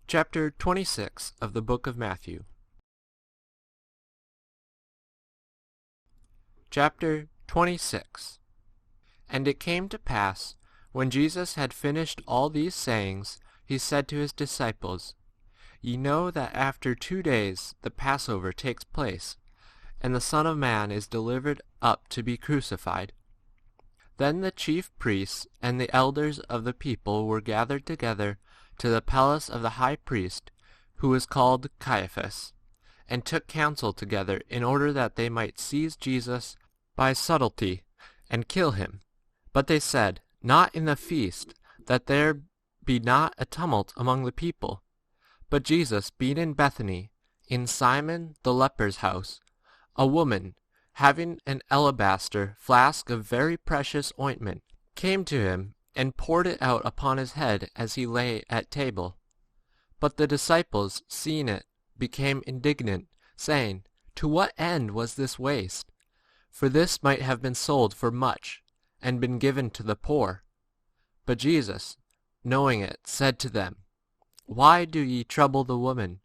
Chapter 26 of the book of Matthew. Chapter 26. And it came to pass, when Jesus had finished all these sayings, he said to his disciples, Ye know that after 2 days the Passover takes place, and the Son of Man is delivered up to be crucified. Then the chief priests and the elders of the people were gathered together to the palace of the high priest, who was called Caiaphas, and took counsel together in order that they might seize Jesus by subtlety and kill him. But they said, Not in the feast, that there be not a tumult among the people. But Jesus, being in Bethany, in Simon the leper's house, a woman, having an alabaster flask of very precious ointment, came to him, and poured it out upon his head as he lay at table. But the disciples, seeing it, became indignant, saying, To what end was this waste? For this might have been sold for much, and been given to the poor. But Jesus, knowing it, said to them, Why do ye trouble the woman?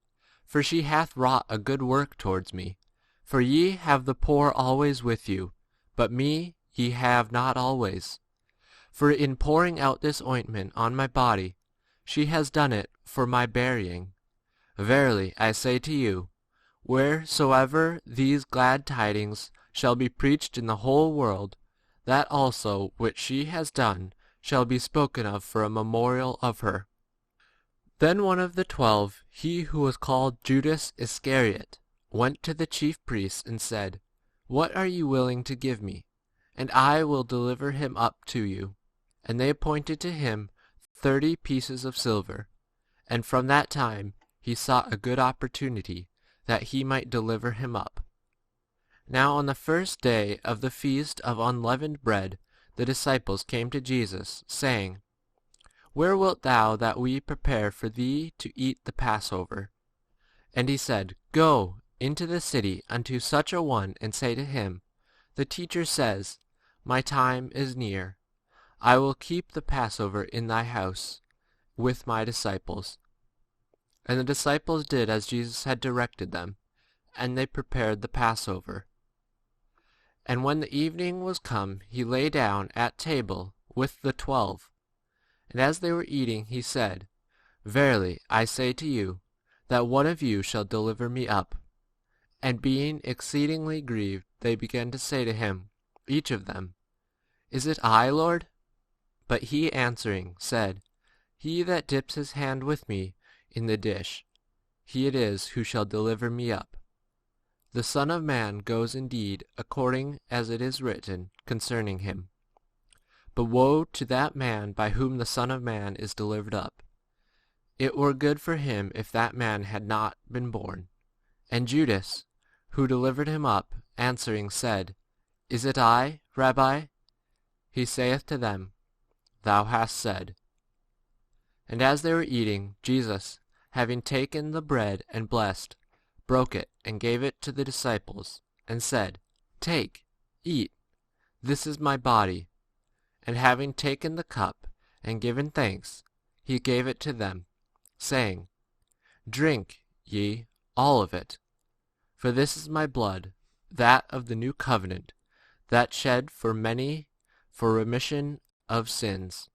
For she hath wrought a good work towards me. For ye have the poor always with you, but me ye have not always. For in pouring out this ointment on my body, she has done it for my burying. Verily I say to you, wheresoever these glad tidings shall be preached in the whole world, that also which she has done shall be spoken of for a memorial of her. Then one of the 12, he who was called Judas Iscariot, went to the chief priests and said, What are ye willing to give me? And I will deliver him up to you. And they appointed to him 30 pieces of silver. And from that time he sought a good opportunity, that he might deliver him up. Now on the first day of the feast of unleavened bread, the disciples came to Jesus, saying, Where wilt thou that we prepare for thee to eat the Passover? And he said, Go into the city unto such a one, and say to him, The teacher says, My time is near. I will keep the Passover in thy house with my disciples. And the disciples did as Jesus had directed them, and they prepared the Passover. And when the evening was come, he lay down at table with the 12. And as they were eating, he said, Verily I say to you, that one of you shall deliver me up. And being exceedingly grieved, they began to say to him, each of them, Is it I, Lord? But he answering said, He that dips his hand with me in the dish, he it is who shall deliver me up. The Son of Man goes indeed according as it is written concerning him. But woe to that man by whom the Son of Man is delivered up. It were good for him if that man had not been born. And Judas, who delivered him up, answering said, Is it I, Rabbi? He saith to them, Thou hast said. And as they were eating, Jesus, having taken the bread and blessed, broke it and gave it to the disciples, and said, Take, eat, this is my body. And having taken the cup and given thanks, he gave it to them, saying, Drink ye all of it, for this is my blood, that of the new covenant, that shed for many for remission of sins.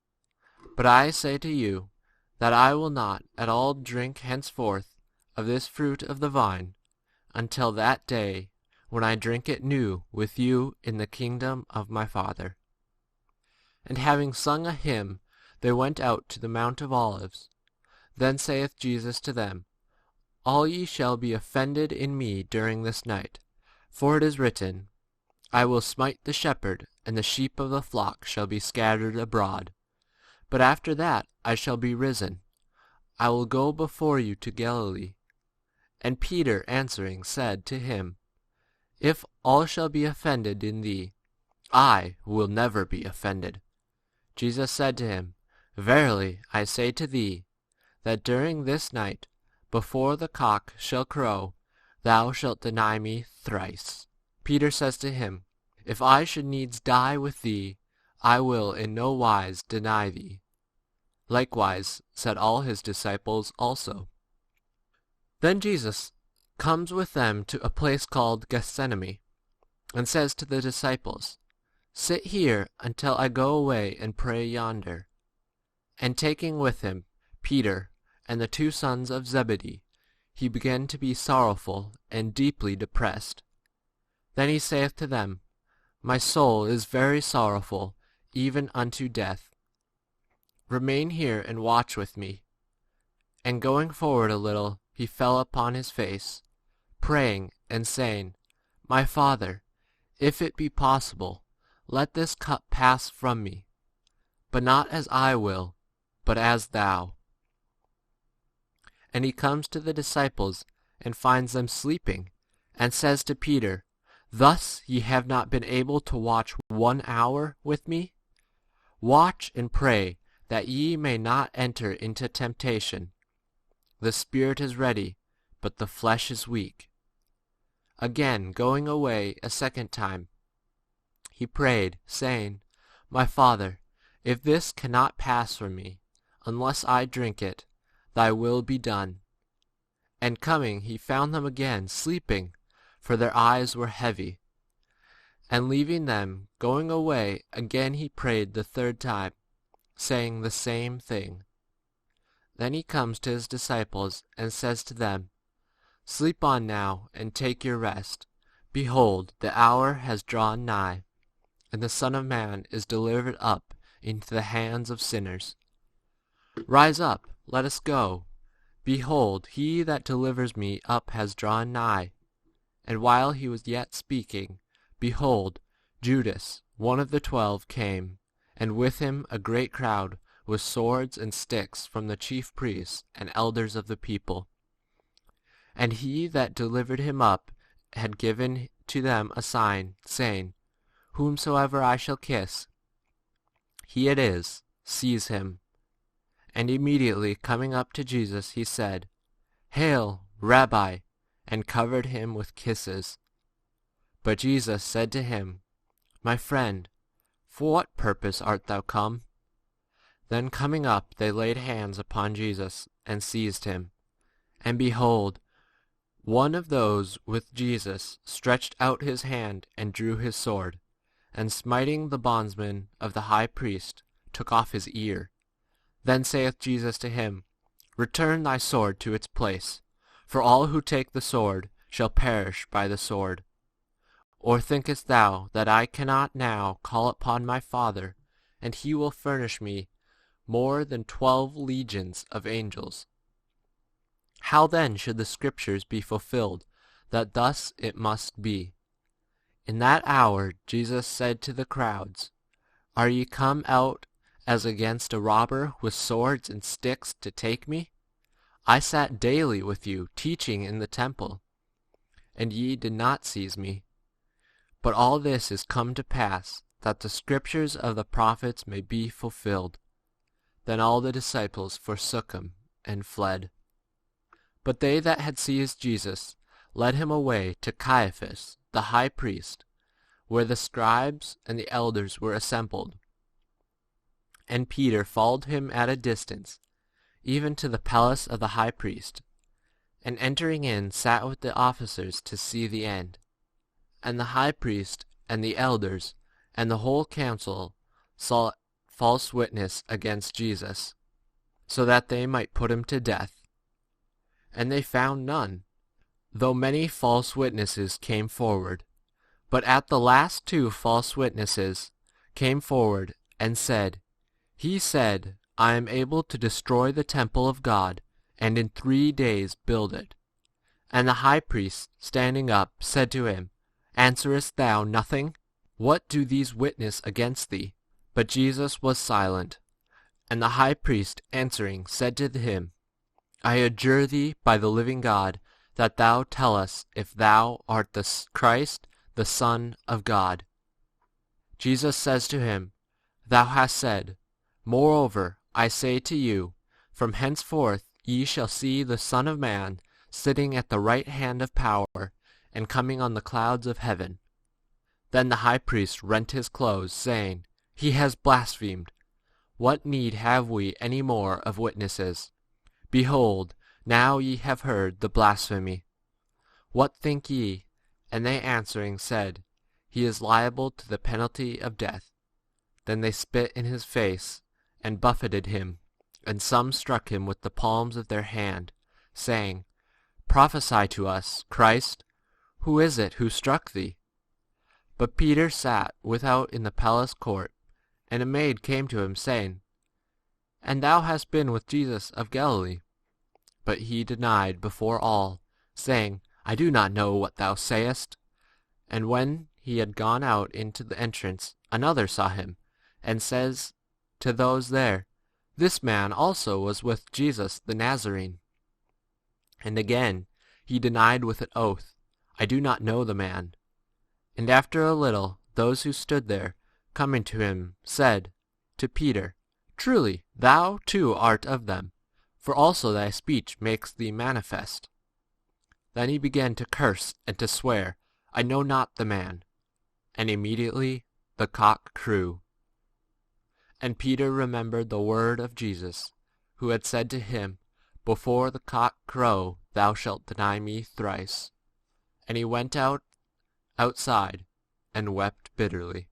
But I say to you, that I will not at all drink henceforth of this fruit of the vine, until that day when I drink it new with you in the kingdom of my Father. And having sung a hymn, they went out to the Mount of Olives. Then saith Jesus to them, All ye shall be offended in me during this night. For it is written, I will smite the shepherd, and the sheep of the flock shall be scattered abroad. But after that I shall be risen. I will go before you to Galilee. And Peter answering said to him, If all shall be offended in thee, I will never be offended. Jesus said to him, Verily I say to thee, that during this night, before the cock shall crow, thou shalt deny me thrice. Peter says to him, If I should needs die with thee, I will in no wise deny thee. Likewise said all his disciples also. Then Jesus comes with them to a place called Gethsemane, and says to the disciples, Sit here until I go away and pray yonder. And taking with him Peter and the 2 sons of Zebedee, he began to be sorrowful and deeply depressed. Then he saith to them, My soul is very sorrowful, even unto death. Remain here and watch with me. And going forward a little, he fell upon his face, praying and saying, My Father, if it be possible, let this cup pass from me. But not as I will, but as thou. And he comes to the disciples and finds them sleeping, and says to Peter, Thus ye have not been able to watch 1 hour with me? Watch and pray, that ye may not enter into temptation. The spirit is ready, but the flesh is weak. Again, going away a second time, he prayed, saying, My Father, if this cannot pass from me, unless I drink it, thy will be done. And coming, he found them again sleeping, for their eyes were heavy. And leaving them, going away, again he prayed the 3rd time, saying the same thing. Then he comes to his disciples and says to them, Sleep on now and take your rest. Behold, the hour has drawn nigh, and the Son of Man is delivered up into the hands of sinners. Rise up, let us go. Behold, he that delivers me up has drawn nigh. And while he was yet speaking, behold, Judas, one of the 12, came, and with him a great crowd with swords and sticks from the chief priests and elders of the people. And he that delivered him up had given to them a sign, saying, Whomsoever I shall kiss, he it is, seize him. And immediately coming up to Jesus, he said, Hail, Rabbi, and covered him with kisses. But Jesus said to him, My friend, for what purpose art thou come? Then coming up, they laid hands upon Jesus and seized him. And behold, one of those with Jesus stretched out his hand and drew his sword, and smiting the bondsman of the high priest, took off his ear. Then saith Jesus to him, Return thy sword to its place, for all who take the sword shall perish by the sword. Or thinkest thou that I cannot now call upon my Father, and he will furnish me more than 12 legions of angels? How then should the scriptures be fulfilled, that thus it must be? In that hour Jesus said to the crowds, Are ye come out as against a robber with swords and sticks to take me? I sat daily with you teaching in the temple, and ye did not seize me. But all this is come to pass, that the scriptures of the prophets may be fulfilled. Then all the disciples forsook him and fled. But they that had seized Jesus led him away to Caiaphas the high priest, where the scribes and the elders were assembled. And Peter followed him at a distance, even to the palace of the high priest, and entering in sat with the officers to see the end. And the high priest and the elders and the whole council sought false witness against Jesus, so that they might put him to death. And they found none, though many false witnesses came forward. But at the last 2 false witnesses came forward and said, He said, I am able to destroy the temple of God, and in 3 days build it. And the high priest, standing up, said to him, Answerest thou nothing? What do these witness against thee? But Jesus was silent. And the high priest answering said to him, I adjure thee by the living God, that thou tell us if thou art the Christ, the Son of God. Jesus says to him, Thou hast said. Moreover, I say to you, from henceforth ye shall see the Son of Man sitting at the right hand of power, and coming on the clouds of heaven. Then the high priest rent his clothes, saying, He has blasphemed. What need have we any more of witnesses? Behold, Now ye have heard the blasphemy. What think ye? And they answering said, He is liable to the penalty of death. Then they spit in his face, and buffeted him, and some struck him with the palms of their hand, saying, Prophesy to us, Christ, who is it who struck thee? But Peter sat without in the palace court, and a maid came to him, saying, And thou hast been with Jesus of Galilee. But he denied before all, saying, I do not know what thou sayest. And when he had gone out into the entrance, another saw him, and says to those there, This man also was with Jesus the Nazarene. And again he denied with an oath, I do not know the man. And after a little, those who stood there, coming to him, said to Peter, Truly thou too art of them, for also thy speech makes thee manifest. Then he began to curse and to swear, I know not the man. And immediately the cock crew. And Peter remembered the word of Jesus, who had said to him, Before the cock crow, thou shalt deny me thrice. And he went outside and wept bitterly.